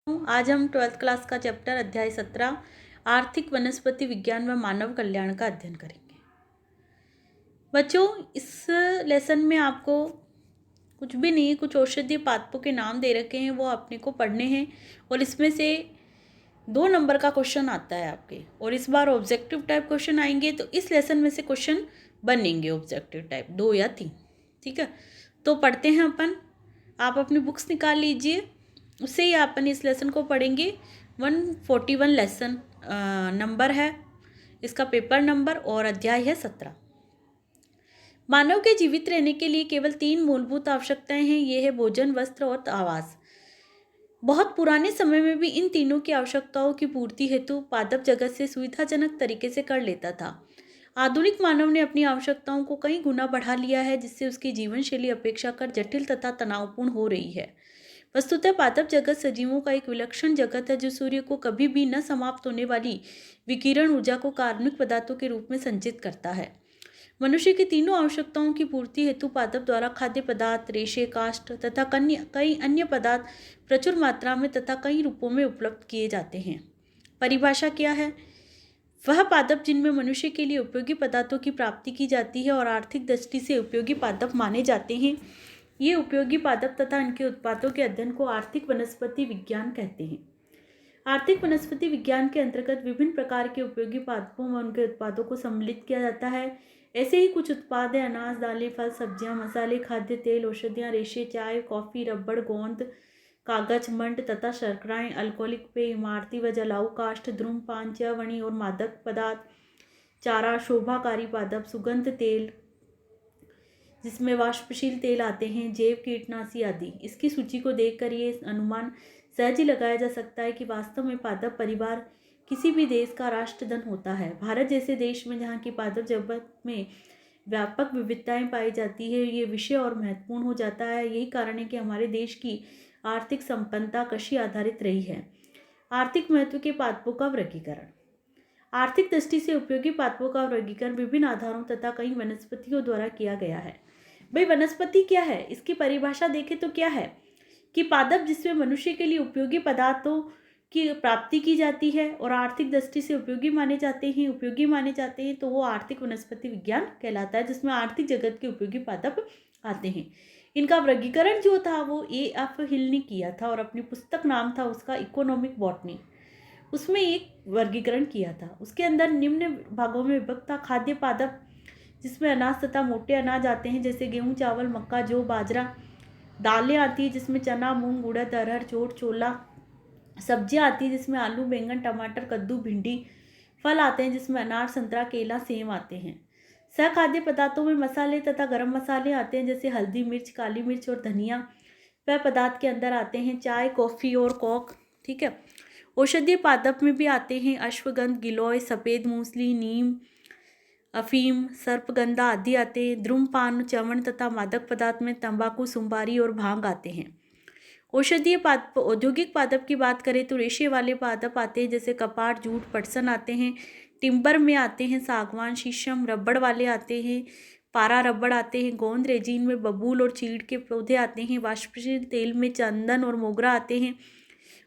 आज हम 12th class का चैप्टर अध्याय 17 आर्थिक वनस्पति विज्ञान व मानव कल्याण का अध्ययन करेंगे। बच्चों, इस लेसन में आपको कुछ भी नहीं, कुछ औषधीय पादपों के नाम दे रखे हैं, वो अपने को पढ़ने हैं और इसमें से 2 नंबर का क्वेश्चन आता है आपके। और इस बार ऑब्जेक्टिव टाइप क्वेश्चन आएंगे, तो इस लेसन में से क्वेश्चन बनेंगे ऑब्जेक्टिव टाइप 2 या 3। ठीक है, तो पढ़ते हैं अपन। आप अपनी बुक्स निकाल लीजिए, उससे ही अपन इस लेसन को पढ़ेंगे। 141 लेसन नंबर है इसका, पेपर नंबर, और अध्याय है 17। मानव के जीवित रहने के लिए केवल 3 मूलभूत आवश्यकताएं हैं। ये है भोजन, वस्त्र और आवास। बहुत पुराने समय में भी इन तीनों की आवश्यकताओं की पूर्ति हेतु पादप जगत से सुविधाजनक तरीके से कर लेता था। आधुनिक मानव ने अपनी आवश्यकताओं को कई गुना बढ़ा लिया है, जिससे उसकी जीवन शैली अपेक्षाकृत जटिल तथा तनावपूर्ण हो रही है। वस्तुतः पादप जगत सजीवों का एक विलक्षण जगत है, जो सूर्य को कभी भी न समाप्त होने वाली विकिरण ऊर्जा को कार्बनिक पदार्थों के रूप में संचित करता है। मनुष्य की तीनों आवश्यकताओं की पूर्ति हेतु पादप द्वारा खाद्य पदार्थ, रेशे, काष्ठ तथा कई अन्य पदार्थ प्रचुर मात्रा में तथा कई रूपों में उपलब्ध किए जाते हैं। परिभाषा क्या है? वह पादप जिनमें मनुष्य के लिए उपयोगी पदार्थों की प्राप्ति की जाती है और आर्थिक दृष्टि से उपयोगी पादप माने जाते हैं। ये उपयोगी पादप तथा इनके उत्पादों के अध्ययन को आर्थिक वनस्पति विज्ञान कहते हैं। आर्थिक वनस्पति विज्ञान के अंतर्गत विभिन्न प्रकार के उपयोगी पादपों व उनके उत्पादों को सम्मिलित किया जाता है। ऐसे ही कुछ उत्पाद हैं: अनाज, दालें, फल, सब्जियां, मसाले, खाद्य तेल, औषधियां, रेशे, चाय, कॉफी, रबड़, गोंद, कागज, मंड तथा शर्कराएं, अल्कोहलिक पेय, इमारती व जलाऊ काष्ठ, धूम्रपान, च्यवनी और मादक पदार्थ, चारा, शोभाकारी पादप, सुगंध तेल जिसमें वाष्पशील तेल आते हैं, जैव कीटनाशी आदि। इसकी सूची को देखकर ये अनुमान सहज ही लगाया जा सकता है कि वास्तव में पादप परिवार किसी भी देश का राष्ट्रधन होता है। भारत जैसे देश में, जहाँ की पादप जगत में व्यापक विविधताएं पाई जाती है, ये विषय और महत्वपूर्ण हो जाता है। यही कारण है कि हमारे देश की आर्थिक संपन्नता कृषि आधारित रही है। आर्थिक महत्व के पादपों का वर्गीकरण। आर्थिक दृष्टि से उपयोगी पादपों का वर्गीकरण विभिन्न आधारों तथा कई वनस्पतियों द्वारा किया गया है। भाई, वनस्पति क्या है? इसकी परिभाषा देखें तो क्या है कि पादप जिसमें मनुष्य के लिए उपयोगी पदार्थों की प्राप्ति की जाती है और आर्थिक दृष्टि से उपयोगी माने जाते हैं, तो वो आर्थिक वनस्पति विज्ञान कहलाता है, जिसमें आर्थिक जगत के उपयोगी पादप आते हैं। इनका वर्गीकरण जो था वो A.F. हिल ने किया था और अपनी पुस्तक नाम था उसका इकोनॉमिक बॉटनी। उसमें एक वर्गीकरण किया था। उसके अंदर निम्न भागों में विभक्त था: खाद्य पादप, जिसमें अनाज तथा मोटे अनाज आते हैं, जैसे गेहूं, चावल, मक्का, जौ, बाजरा। दालें आती है, जिसमें चना, मूंग, उड़द, अरहर, छोट, छोला। सब्जियां आती है, जिसमें आलू, बैंगन, टमाटर, कद्दू, भिंडी। फल आते हैं, जिसमें अनार, संतरा, केला, सेब आते हैं। सखाद्य पदार्थों में मसाले तथा गरम मसाले आते हैं, जैसे हल्दी, मिर्च, काली मिर्च और धनिया। वह पदार्थ के अंदर आते हैं चाय, कॉफ़ी और कोक। ठीक है। औषधीय पादप में भी आते हैं अश्वगंध, गिलोय, सफ़ेद मूसली, नीम, अफीम, सर्पगंधा आदि आते हैं। धूम्रपान, च्यवन तथा मादक पदार्थ में तंबाकू, सुपारी और भांग आते हैं। औषधीय पादप, औद्योगिक पादप की बात करें तो रेशे वाले पादप आते हैं, जैसे कपास, जूट, पटसन आते हैं। टिम्बर में आते हैं सागवान, शीशम। रबड़ वाले आते हैं पारा रबड़ आते हैं। गोंद रेजिन में बबूल और चीड़ के पौधे आते हैं। वाष्पशील तेल में चंदन और मोगरा आते हैं।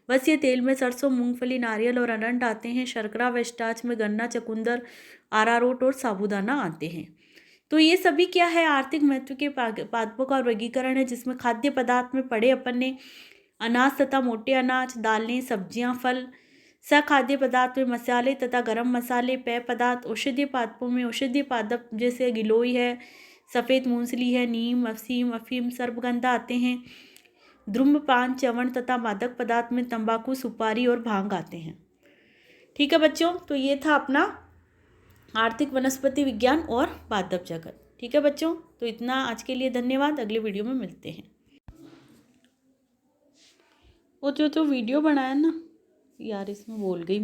वसीय तेल में सरसों, मूंगफली, नारियल और अरंड आते हैं। शर्करा व स्टार्च में गन्ना, चुकंदर, अरारोट और साबूदाना आते हैं। तो ये सभी क्या है? आर्थिक महत्व के पादपों का वर्गीकरण है, जिसमें खाद्य पदार्थ में पढ़े अपन ने अनाज तथा मोटे अनाज, दालें, सब्जियां, फल। सखाद्य पदार्थ में मसाले तथा गरम मसाले। पेय पदार्थ। औषधीय पादपों में औषधीय पादप जैसे गिलोय है, सफ़ेद मूंगफली है, नीम, अफीम, सर्पगंधा आते हैं। धूम्रपान, च्यवन तथा मादक पदार्थ में तंबाकू, सुपारी और भांग आते हैं। ठीक है बच्चों, तो ये था अपना आर्थिक वनस्पति विज्ञान और पादप जगत। ठीक है बच्चों, तो इतना आज के लिए, धन्यवाद। अगले वीडियो में मिलते हैं। वो जो वीडियो बनाया ना यार, इसमें बोल गई।